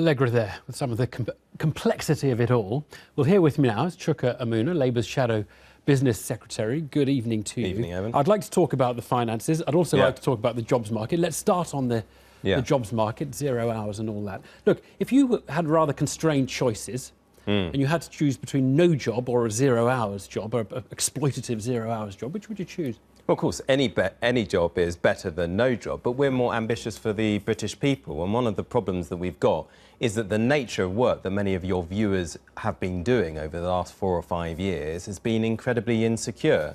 Allegra there with some of the complexity of it all. Well, here with me now is Chuka Umunna, Labour's Shadow Business Secretary. Good evening to you. Evening, Evan. I'd like to talk about the finances. I'd also like to talk about the jobs market. Let's start on the jobs market, 0 hours and all that. Look, if you had rather constrained choices and you had to choose between no job or a 0 hours job, or an exploitative 0 hours job, which would you choose? Well, of course, any job is better than no job, but we're more ambitious for the British people. And one of the problems that we've got is that the nature of work that many of your viewers have been doing over the last 4 or 5 years has been incredibly insecure.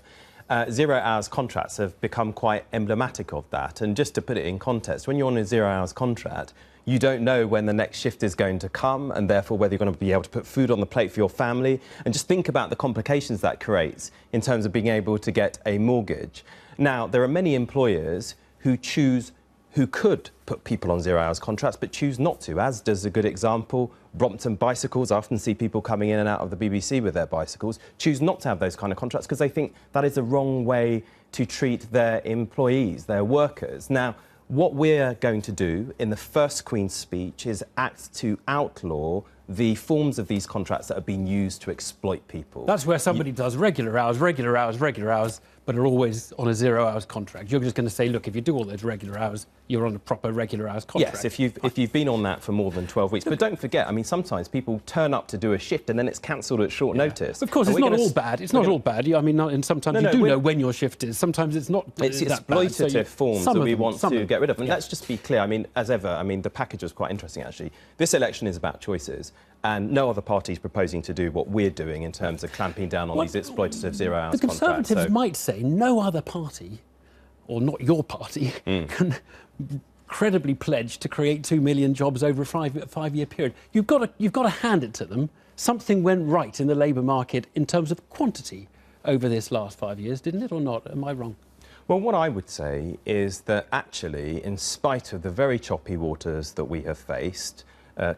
0 hours contracts have become quite emblematic of that. And just to put it in context, when you're on a 0 hours contract, you don't know when the next shift is going to come and therefore whether you're going to be able to put food on the plate for your family. And just think about the complications that creates in terms of being able to get a mortgage. Now, there are many employers who could put people on 0 hours contracts but choose not to, as does a good example Brompton Bicycles. I often see people coming in and out of the BBC with their bicycles, choose not to have those kind of contracts because they think that is the wrong way to treat their employees, their workers. Now, what we're going to do in the first Queen's speech is act to outlaw the forms of these contracts that are being used to exploit people. That's where somebody does regular hours, but are always on a 0 hours contract. You're just going to say, look, if you do all those regular hours, you're on a proper regular hours contract. Yes, if you've been on that for more than 12 weeks. But don't forget, I mean, sometimes people turn up to do a shift and then it's cancelled at short notice. Of course, it's not all bad. It's not all bad. I mean, and sometimes you do know when your shift is. Sometimes it's not It's exploitative forms that we want to get rid of. And let's just be clear. I mean, as ever, I mean, the package was quite interesting, actually. This election is about choices. And no other party is proposing to do what we're doing in terms of clamping down on these exploitative 0 hours contracts. The Conservatives might say no other party, or not your party, can credibly pledge to create 2 million jobs over a five-year period. You've got to hand it to them. Something went right in the labour market in terms of quantity over this last 5 years, didn't it, or not? Am I wrong? Well, what I would say is that actually, in spite of the very choppy waters that we have faced,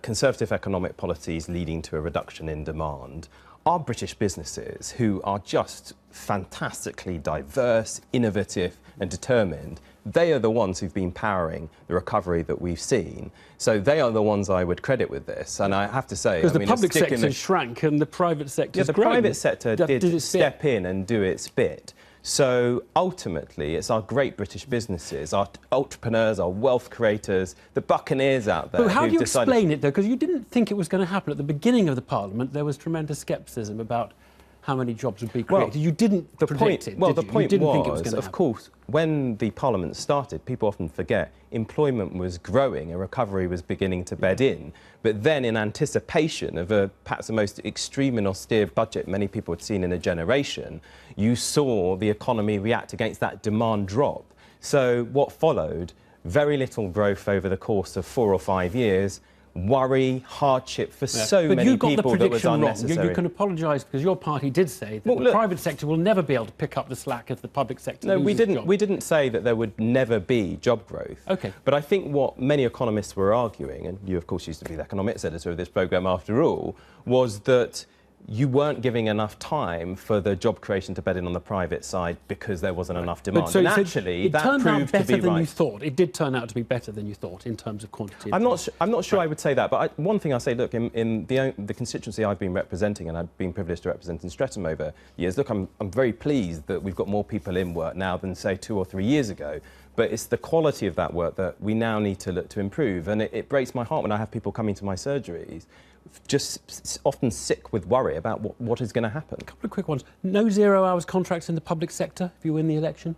Conservative economic policies leading to a reduction in demand, our British businesses, who are just fantastically diverse, innovative and determined, they are the ones who've been powering the recovery that we've seen. So they are the ones I would credit with this. And I have to say... Because the public sector shrank and the private sector the private sector did step in and do its bit. So ultimately, it's our great British businesses, our entrepreneurs, our wealth creators, the buccaneers out there. But how do you explain it, though? Because you didn't think it was going to happen. At the beginning of the Parliament, there was tremendous scepticism about how many jobs would be created. Well, you didn't predict it, Well, the point was, of course, when the Parliament started, people often forget, employment was growing and recovery was beginning to bed in. But then, in anticipation of perhaps the most extreme and austere budget many people had seen in a generation, you saw the economy react against that demand drop. So what followed? Very little growth over the course of 4 or 5 years. Worry, hardship for so many people that was unnecessary. You can apologise because your party did say that the private sector will never be able to pick up the slack if the public sector loses jobs. We didn't say that there would never be job growth. OK. But I think what many economists were arguing, and you, of course, used to be the economics editor of this programme after all, was that you weren't giving enough time for the job creation to bed in on the private side because there wasn't enough demand. So, and actually, that turned proved out better to be than right. you thought. It did turn out to be better than you thought in terms of quantity. I'm not sure I would say that, but one thing I say, look, in the constituency I've been representing, and I've been privileged to represent in Streatham over years, look, I'm very pleased that we've got more people in work now than, say, 2 or 3 years ago. But it's the quality of that work that we now need to look to improve. And it breaks my heart when I have people coming to my surgeries just often sick with worry about what is going to happen. A couple of quick ones. No 0 hours contracts in the public sector if you win the election?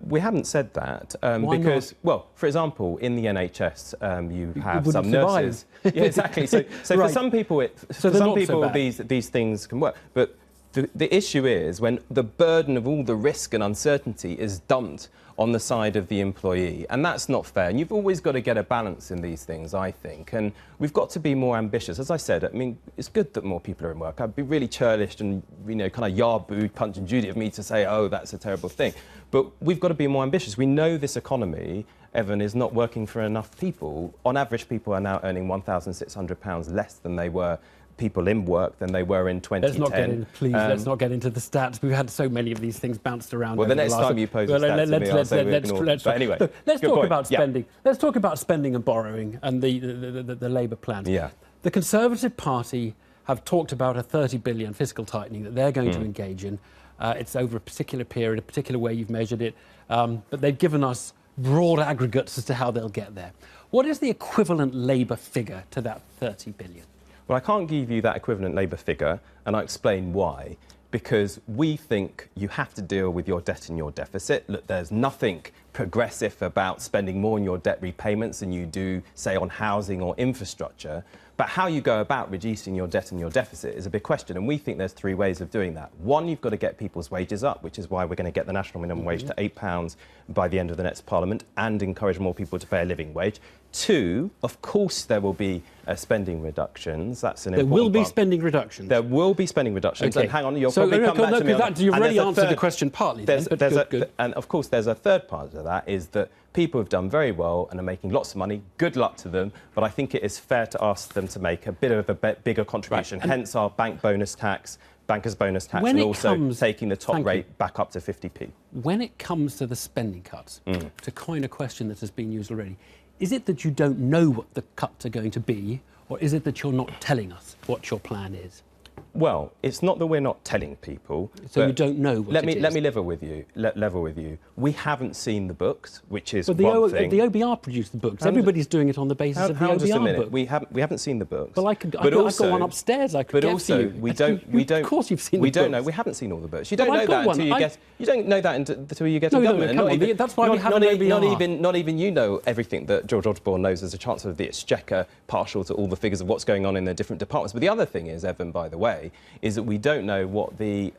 We haven't said that Why because, not? well, for example, in the NHS, you have some nurses. Yeah, exactly. So right. For some people, these things can work. But the issue is when the burden of all the risk and uncertainty is dumped on the side of the employee, and that's not fair. And you've always got to get a balance in these things, I think, and we've got to be more ambitious. As I said, I mean, it's good that more people are in work. I'd be really churlish and, you know, kind of yard-booed, Punch and Judy of me to say, oh, that's a terrible thing. But we've got to be more ambitious. We know this economy, Evan, is not working for enough people. On average, people are now earning £1,600 less than they were people in work than they were in 2010. Let's not get into the stats. We've had so many of these things bounced around. Well, the next time you pose a stat to me, I'll say we ignore it. But anyway, let's good talk point. about spending. Let's talk about spending and borrowing and the Labour plans. Yeah. The Conservative Party have talked about a 30 billion fiscal tightening that they're going to engage in. It's over a particular period, a particular way you've measured it, but they've given us broad aggregates as to how they'll get there. What is the equivalent Labour figure to that 30 billion? Well, I can't give you that equivalent Labour figure, and I'll explain why. Because we think you have to deal with your debt and your deficit. Look, there's nothing progressive about spending more on your debt repayments than you do, say, on housing or infrastructure. But how you go about reducing your debt and your deficit is a big question, and we think there's three ways of doing that. One, you've got to get people's wages up, which is why we're going to get the national minimum wage to £8 by the end of the next Parliament and encourage more people to pay a living wage. Two, of course, there will be spending reductions. That's an important There will be part. spending reductions. There will be spending reductions. Okay. And hang on, you'll probably come back to me on that. You've already And answered the question partly. Good. And of course, there's a third part of that, is that people have done very well and are making lots of money. Good luck to them. But I think it is fair to ask them to make a bit of a bigger contribution. Right. Hence our bankers' bonus tax, and also taking the top rate back up to 50p. When it comes to the spending cuts, to coin a question that has been used already, is it that you don't know what the cuts are going to be, or is it that you're not telling us what your plan is? Well, it's not that we're not telling people. So you don't know what Let me level with you. We haven't seen the books, which is but one thing. The OBR produced the books. Everybody's doing it on the basis of the OBR just a minute. book. We haven't seen the books. Well, I've got one upstairs. I could but also, we don't. Of course, you've seen. We the don't books. know. We haven't seen all the books. You don't know that until you get. You don't know that until you get in government. No, that's why we have an OBR. Not even you know everything that George Osborne knows as a Chancellor of the Exchequer, partial to all the figures of what's going on in the different departments. But the other thing is, Evan, by the way, is that we don't know what the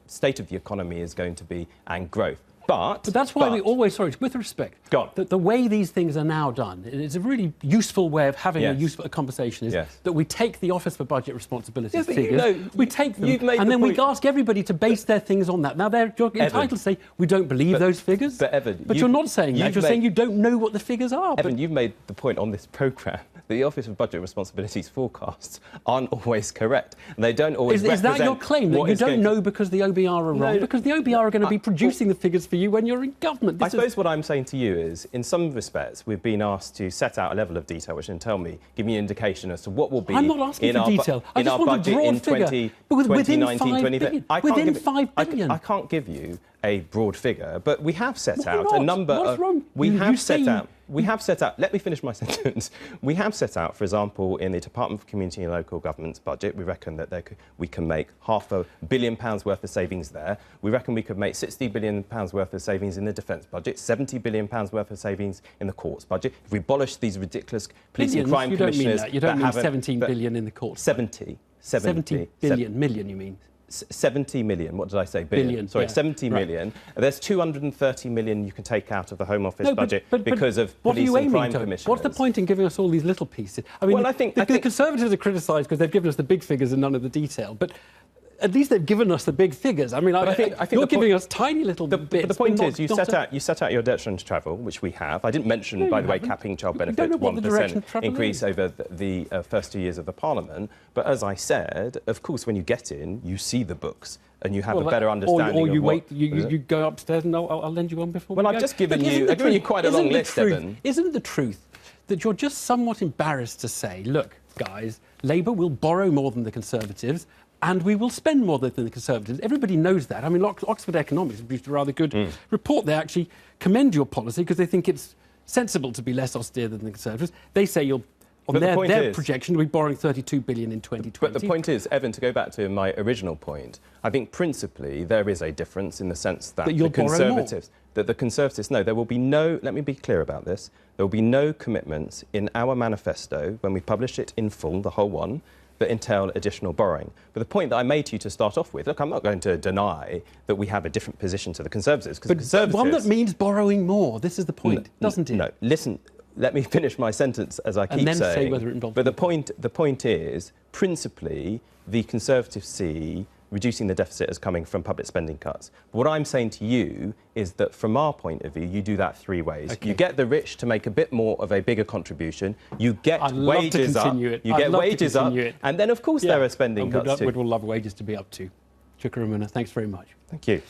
state of the economy is going to be and growth. But that's why we always, with respect, the way these things are now done, it's a really useful way of having a conversation, is that we take the Office for Budget Responsibilities figures, we take them, and then we ask everybody to base their things on that. Now, you're entitled to say, we don't believe those figures, but Evan, you're not saying that. You're saying you don't know what the figures are. Evan, you've made the point on this programme that the Office of Budget Responsibilities forecasts aren't always correct. And they don't always represent. Is that your claim, that you don't know because the OBR are wrong? Because the OBR are going to be producing the figures for you when you're in government. I suppose what I'm saying to you is, in some respects, we've been asked to set out a level of detail which can give me an indication as to what will be I'm not asking for detail. I just want a broad figure. Within 5 billion. Within 5 billion. I can't give you a broad figure, but we have set out a number of... What's wrong? We have set out, let me finish my sentence. We have set out, for example, in the Department for Community and Local Government's budget, we reckon that we can make £500 million worth of savings there. We reckon we could make £60 billion worth of savings in the defence budget, £70 billion worth of savings in the courts budget. If we abolish these ridiculous police and crime commissioners... You don't mean 17 billion in the courts. 70 billion, million, you mean? 70 million. What did I say? Billion. Sorry, 70 million. There's 230 million you can take out of the Home Office budget because of police and crime commissioners. What's the point in giving us all these little pieces? I mean, I think the Conservatives are criticised because they've given us the big figures and none of the detail. But at least they've given us the big figures. I mean, I think you're giving us tiny little bits. But the point is, you set out your direction to travel, which we have. I didn't mention, by the way, capping child benefits, 1% increase over the first 2 years of the Parliament. But as I said, of course, when you get in, you see the books and you have a better understanding. Or you go upstairs and I'll lend you one before. Well, I've just given you quite a long list, Evan. Isn't the truth that you're just somewhat embarrassed to say, look, guys, Labour will borrow more than the Conservatives, and we will spend more than the Conservatives. Everybody knows that. I mean, Oxford Economics have produced a rather good report. They actually commend your policy because they think it's sensible to be less austere than the Conservatives. They say you'll, on their projection, we'll be borrowing 32 billion in 2020. But the point is, Evan, to go back to my original point, I think principally there is a difference in the sense that the Conservatives, no, there will be no, let me be clear about this, there will be no commitments in our manifesto when we publish it in full, the whole one, that entail additional borrowing. But the point that I made to you to start off with, look, I'm not going to deny that we have a different position to the Conservatives. But the Conservatives, one that means borrowing more. This is the point, doesn't it? No, listen, let me finish my sentence as I keep saying. And then say whether it involves... But the point is, principally, the Conservatives see reducing the deficit as coming from public spending cuts. But what I'm saying to you is that from our point of view, you do that three ways. Okay. You get the rich to make a bit more of a bigger contribution. You get wages up. You get wages up. And then, of course, there are spending cuts too. We'd all love wages to be up to. Chuka Umunna, thanks very much. Thank you.